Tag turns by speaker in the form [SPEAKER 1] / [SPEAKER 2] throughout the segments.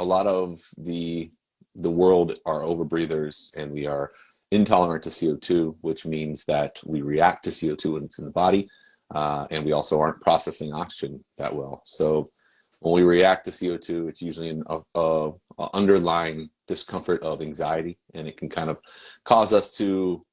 [SPEAKER 1] lot of the world are overbreathers, and we are intolerant to CO2, which means that we react to CO2 when it's in the body, and we also aren't processing oxygen that well. So when we react to CO2, it's usually an underlying discomfort of anxiety, and it can kind of cause us to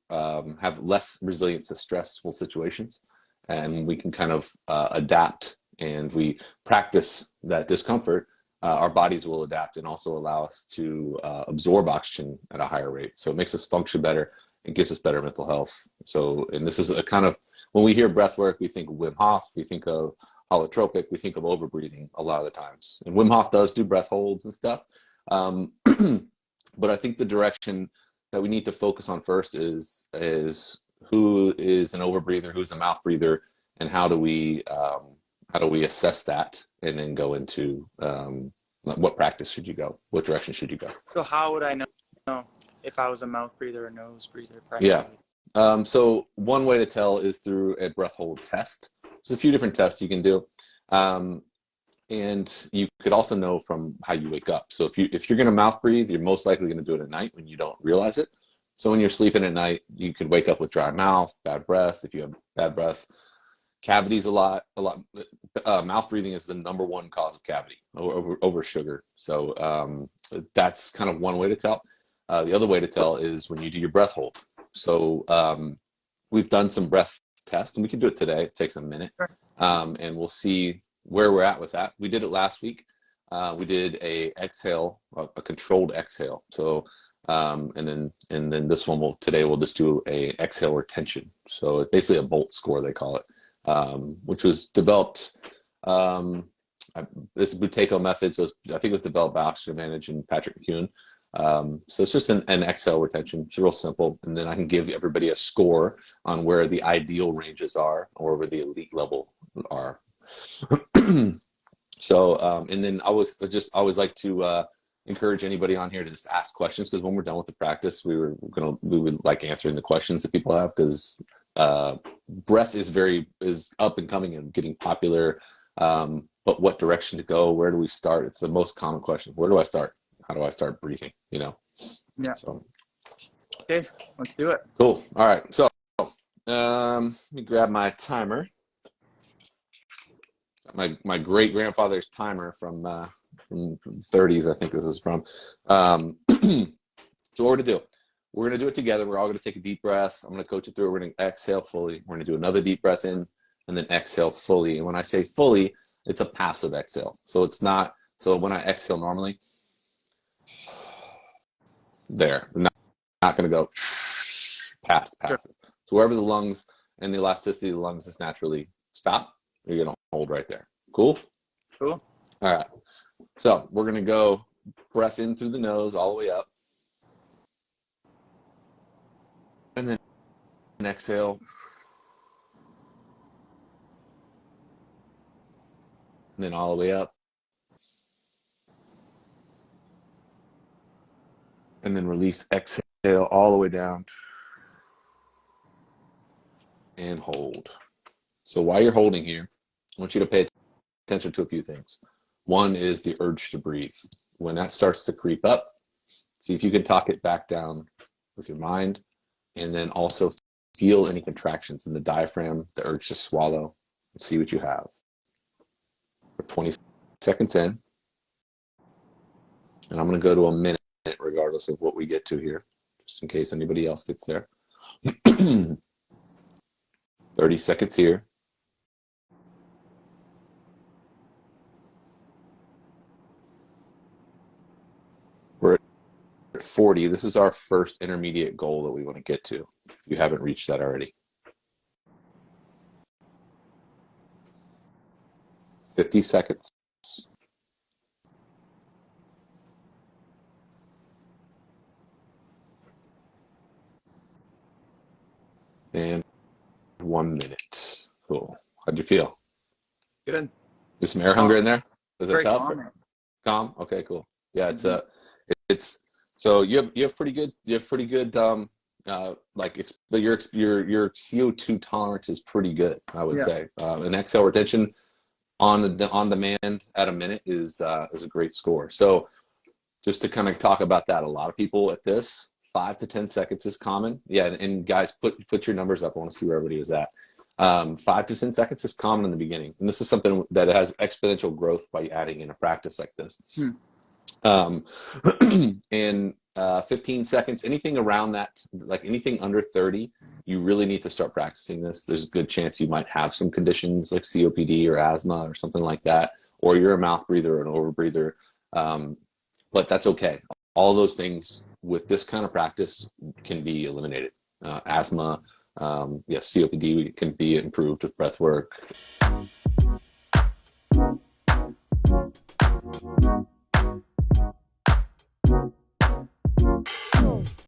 [SPEAKER 1] have less resilience to stressful situations, and we can kind of adapt, and we practice that discomfort. Our bodies will adapt and also allow us to absorb oxygen at a higher rate. So it makes us function better and gives us better mental health. So, and this is a kind of, when we hear breath work, we think of Wim Hof, we think of holotropic, we think of overbreathing a lot of the times. And Wim Hof does do breath holds and stuff. But I think the direction that we need to focus on first is who is an overbreather, who's a mouth breather, and how do we assess that, and then go into what practice should you go, what direction should you go.
[SPEAKER 2] So how would I know if I was a mouth breather or nose breather primarily?
[SPEAKER 1] Yeah. So one way to tell is through a breath hold test. There's a few different tests you can do. And you could also know from how you wake up. So if you're going to mouth breathe, you're most likely going to do it at night when you don't realize it. So when you're sleeping at night, you could wake up with dry mouth, bad breath. If you have bad breath, cavities a lot. Mouth breathing is the #1 cause of cavity over sugar. So that's kind of one way to tell. The other way to tell is when you do your breath hold. So we've done some breath tests, and we can do it today. It takes a minute, and we'll see where we're at with that. We did it last week. We did a controlled exhale. So and then this one today we'll just do a exhale retention. So it's basically a Bolt score, they call it, which was developed. This Buteco method. So I think it was developed by Oxygen Advantage and Patrick McEwen. So it's just an exhale retention. It's real simple. And then I can give everybody a score on where the ideal ranges are, or where the elite level are. So, and then I always like to encourage anybody on here to just ask questions, because when we're done with the practice, we would like answering the questions that people have, because breath is up and coming and getting popular. But what direction to go? Where do we start? It's the most common question. Where do I start? How do I start breathing? Yeah. So.
[SPEAKER 2] Okay, let's do it.
[SPEAKER 1] Cool. All right. So let me grab my timer. My great grandfather's timer from 30s, I think this is from. So what we're gonna do? We're gonna do it together. We're all gonna take a deep breath. I'm gonna coach it through. We're gonna exhale fully. We're gonna do another deep breath in, and then exhale fully. And when I say fully, it's a passive exhale. So it's not. So when I exhale normally, there, I'm not gonna go passive.
[SPEAKER 2] Sure.
[SPEAKER 1] So wherever the lungs and the elasticity of the lungs is naturally stop, you're gonna hold right there. Cool?
[SPEAKER 2] Cool.
[SPEAKER 1] All right. So we're gonna go breath in through the nose all the way up. And then exhale. And then all the way up. And then release, exhale all the way down. And hold. So while you're holding here, I want you to pay attention to a few things. One is the urge to breathe. When that starts to creep up, see if you can talk it back down with your mind, and then also feel any contractions in the diaphragm, the urge to swallow, and see what you have. We're 20 seconds in, and I'm going to go to a minute regardless of what we get to here, just in case anybody else gets there. 30 seconds here. We're at 40. This is our first intermediate goal that we want to get to, if you haven't reached that already. 50 seconds. And 1 minute. Cool. How'd you feel?
[SPEAKER 2] Good.
[SPEAKER 1] Is some air hunger in there? Is it tough?
[SPEAKER 2] Calm.
[SPEAKER 1] Okay, cool. Yeah, it's so you have pretty good like your CO2 tolerance is pretty good, I would say. An exhale retention, on demand at a minute is a great score. So just to kind of talk about that, a lot of people at this 5 to 10 seconds is common. Yeah, and guys, put your numbers up. I want to see where everybody was at. 5 to 10 seconds is common in the beginning, and this is something that has exponential growth by adding in a practice like this. Um, and 15 seconds, anything around that, like anything under 30, you really need to start practicing this. There's a good chance you might have some conditions like COPD or asthma or something like that, or you're a mouth breather or an overbreather. But that's okay. All those things with this kind of practice can be eliminated. Asthma, yes, COPD can be improved with breath work.